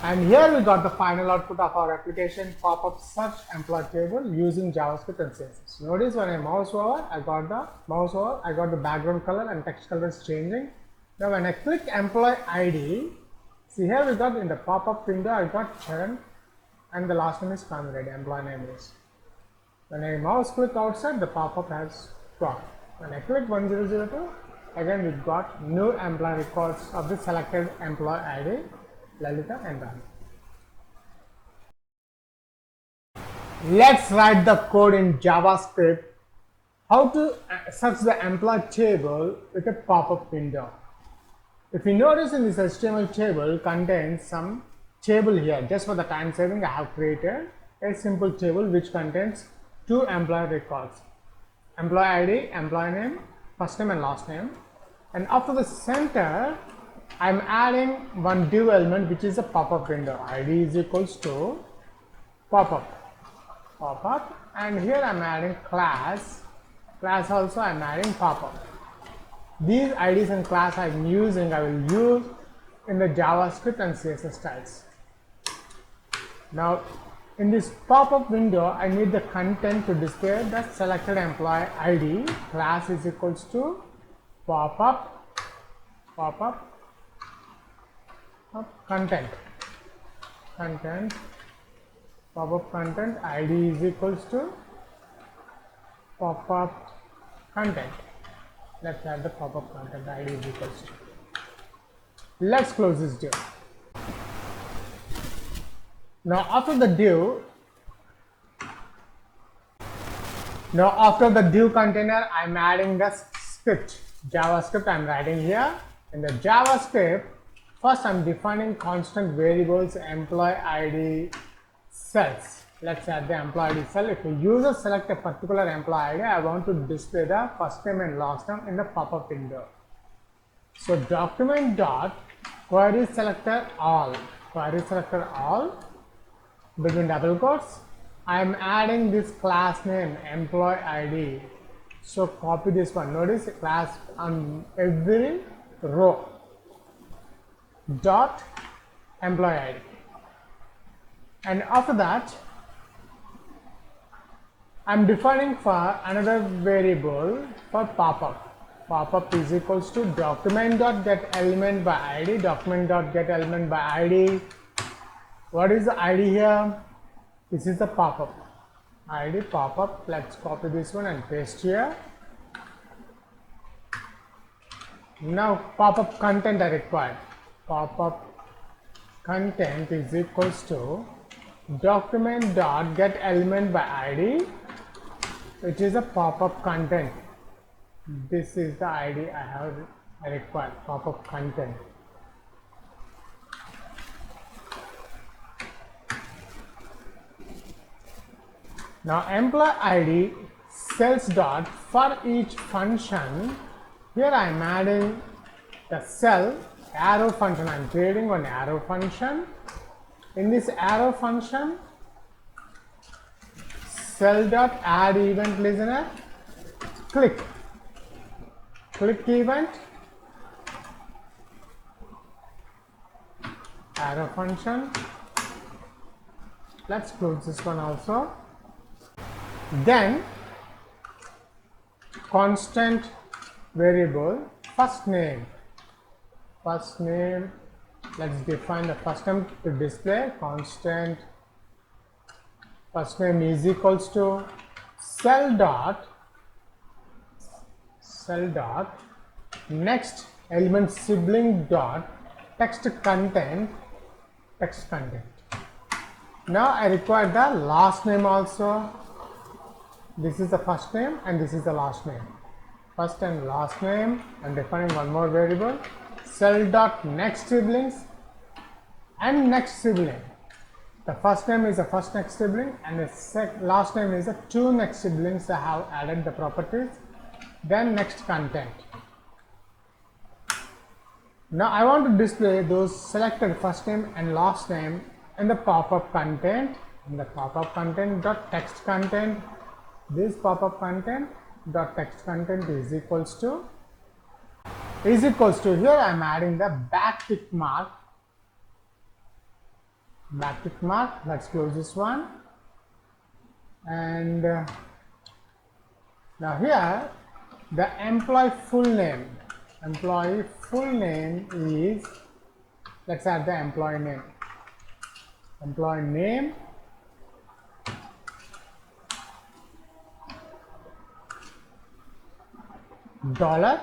And here we got the final output of our application pop-up search employee table using JavaScript and CSS. Notice when I mouse over, I got the background color and text color is changing. Now when I click employee ID, see here we got in the pop-up window, I got Charan and the last name is family, employee name is. When I mouse click outside, the pop-up has gone. When I click 1002, again we got new employee records of the selected employee ID, Lalita and Ram. Let's write the code in JavaScript how to search the employee table with a pop-up window. If you notice in this HTML table contains some table here. Just for the time saving, I have created a simple table which contains two employee records, employee ID, employee name, first name and last name. And after the center, I am adding one div element which is a pop-up window. ID is equals to pop-up, and here I am adding class also I am adding pop-up. These IDs and class I will use in the JavaScript and CSS styles. Now in this pop-up window, I need the content to display the selected employee ID. Class is equals to pop-up content, pop-up content ID is equals to pop-up content. Let's add the pop-up content ID is equals to. Let's close this div. Now after the div container, I'm adding the script, JavaScript I'm writing here. In the JavaScript, first I'm defining constant variables employee ID cells. Let's add the employee ID cell. If a user select a particular employee ID, I want to display the first name and last name in the pop-up window. So document dot query selector all, between double quotes, I am adding this class name employee ID. So copy this one. Notice class on every row. Dot employee ID. And after that, I am defining for another variable for pop-up. Pop-up is equals to document dot get element by ID. Document dot get element by ID. What is the ID here? This is the pop-up ID, pop-up. Let's copy this one and paste here. Now pop-up content I required. Pop-up content is equals to document dot get element by ID, which is a pop-up content. This is the ID I require, pop-up content. Now employee ID cells dot for each function. Here I am adding the cell arrow function. I am creating one arrow function. In this arrow function, cell dot add event listener, click event, arrow function. Let's close this one also. Then constant variable first name. Let's define the first name to display. Constant first name is equals to cell dot next element sibling dot text content. Now I require the last name also. This is the first name and this is the last name. First and last name. I'm defining one more variable. Cell dot next siblings and next sibling. The first name is the first next sibling and the last name is the two next siblings. I have added the properties. Then next content. Now I want to display those selected first name and last name in the pop-up content. In the pop-up content dot text content. This pop-up content dot text content is equals to here I am adding the back tick mark back tick mark. Let's close this one. And now here the employee full name. Employee full name is, let's add the employee name. Employee name dollar.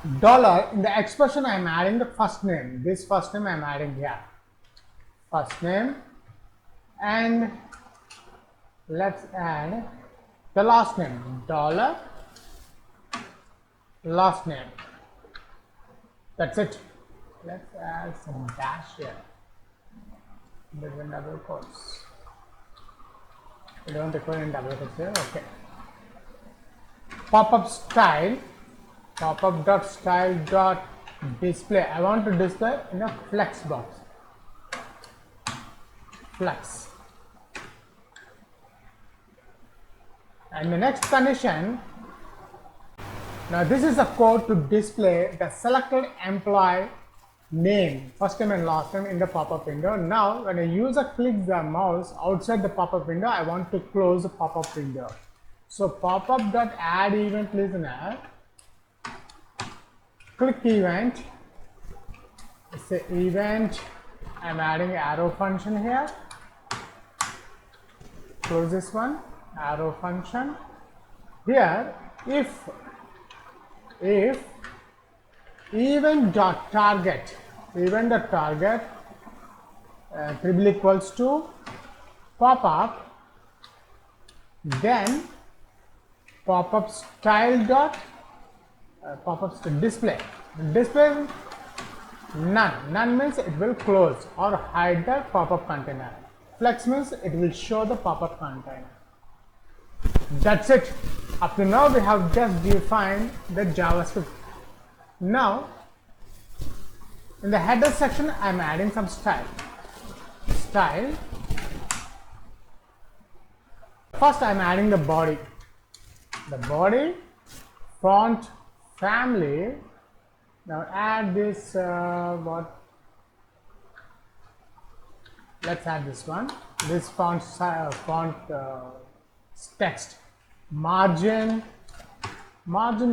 In the expression I am adding the first name. This first name I am adding here. First name, and let's add the last name. Dollar last name. That's it. Let's add some dash here between double quotes. We don't require any double quotes here. Okay. Popup style. Popup.style.display. I want to display in a flex box. Flex. And the next condition. Now this is a code to display the selected employee name, first name and last name in the pop-up window. Now when a user clicks the mouse outside the pop-up window, I want to close the pop-up window. So popup.add event listener, click event, say event, I'm adding arrow function here, close this one, arrow function. Here if event.target triple equals to popup, then popup style dot display none means it will close or hide the popup container. Flex means it will show the popup container. That's it. Up to now we have just defined the JavaScript. Now in the header section I am adding some style. First I am adding the body font family. Now add this let's add this one, this font text. Margin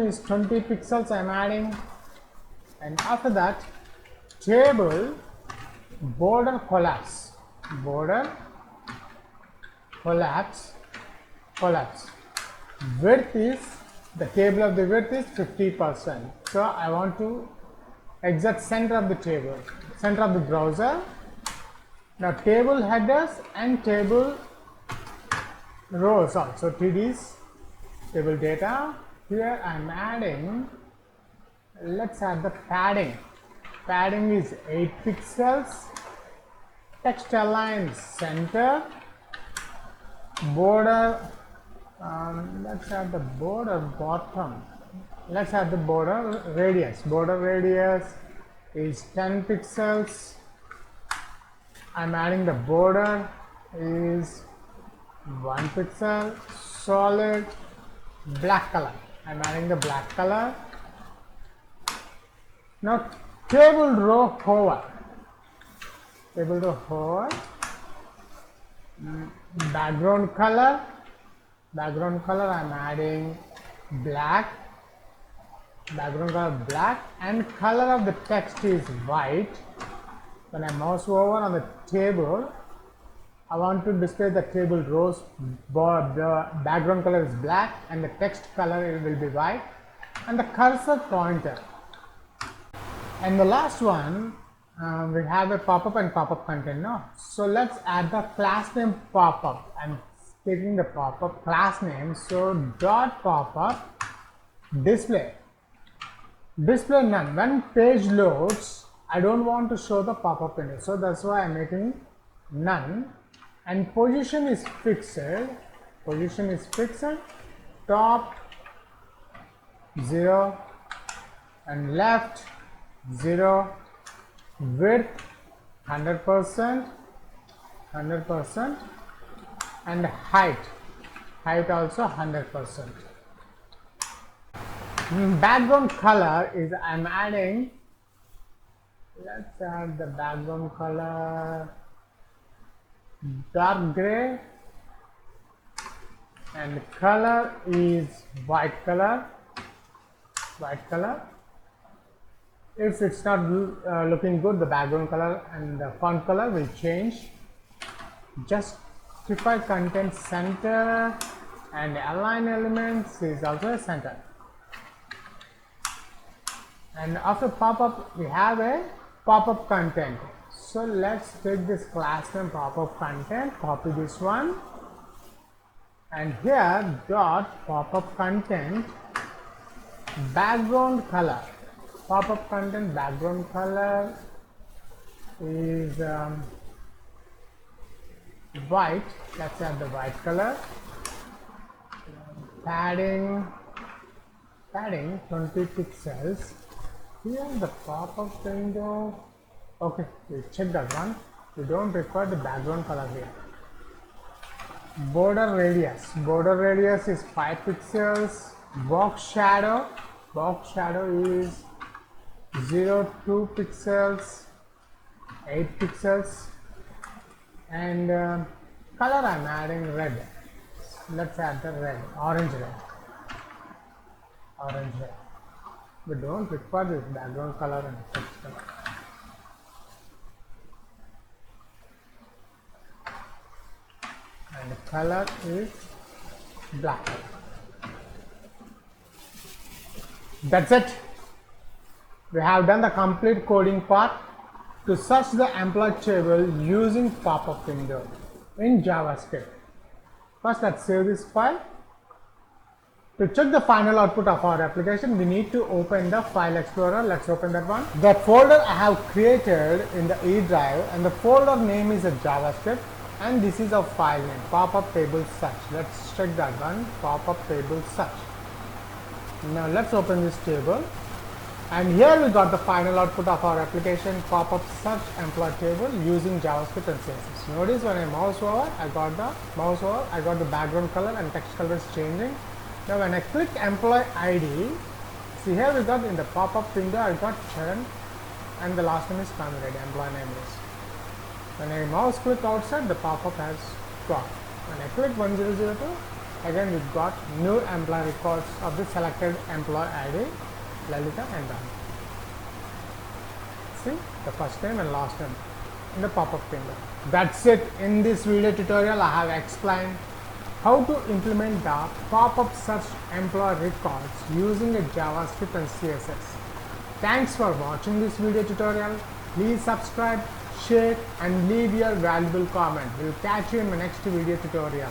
is 20 pixels I am adding, and after that table border collapse. Width is, the table of the width is 50%. So I want to exact center of the table, center of the browser. Now table headers and table rows also, TDs, table data. Here I am adding, let's add the padding. Padding is 8 pixels. Text align center. Border, let's add the border bottom. Let's add the border radius. Border radius is 10 pixels. I'm adding the border is 1 pixel. Solid black color. I'm adding the black color. Now table row hover. Background color I'm adding black. Background color black, and color of the text is white. When I mouse over on the table, I want to display the table rows. The background color is black and the text color will be white, and the cursor pointer. And the last one, we have a popup and popup container. So let's add the class name popup. I'm taking the popup class name. So dot popup display none. When page loads, I don't want to show the popup window, so that's why I'm making none. And position is fixed. Top 0 and left 0. Width 100%, and height also 100%. Background color is I'm adding Let's add the background color dark gray, and color is white color. If it's not looking good, the background color and the font color will change. Justify content center, and align elements is also a center. And after pop-up, we have a pop-up content. So let's take this class name pop-up content, copy this one, and here dot pop-up content background color. Pop-up content background color is white. Let's add the white color. Padding 20 pixels. Here the pop-up window. Okay, we check that one. We don't require the background color here. Border radius is 5 pixels. Box shadow is 0.2 pixels, 8 pixels, and color I'm adding red. Let's add the red, orange red. We don't require this background color and text color. And the color is black. That's it. We have done the complete coding part to search the employee table using pop-up window in JavaScript. First, let's save this file. To check the final output of our application, we need to open the file explorer. Let's open that one. The folder I have created in the E drive, and the folder name is a JavaScript, and this is a file name, Popup table search. Let's check that one, Popup table search. Now let's open this table, and here we got the final output of our application, Popup search employee table using JavaScript and CSS. Notice when I mouse over, I got the background color and text color is changing. Now when I click employee ID, see here we got in the pop-up window, I got Charan and the last name is Kamiledi, employee name is. When I mouse click outside, the pop-up has got. When I click 1002, again we got new employee records of the selected employee ID, Lalita and Ram. See the first name and last name in the pop-up window. That's it. In this video tutorial, I have explained how to implement the pop-up search employee records using a JavaScript and CSS. Thanks for watching this video tutorial. Please subscribe, share and leave your valuable comment. We'll catch you in my next video tutorial.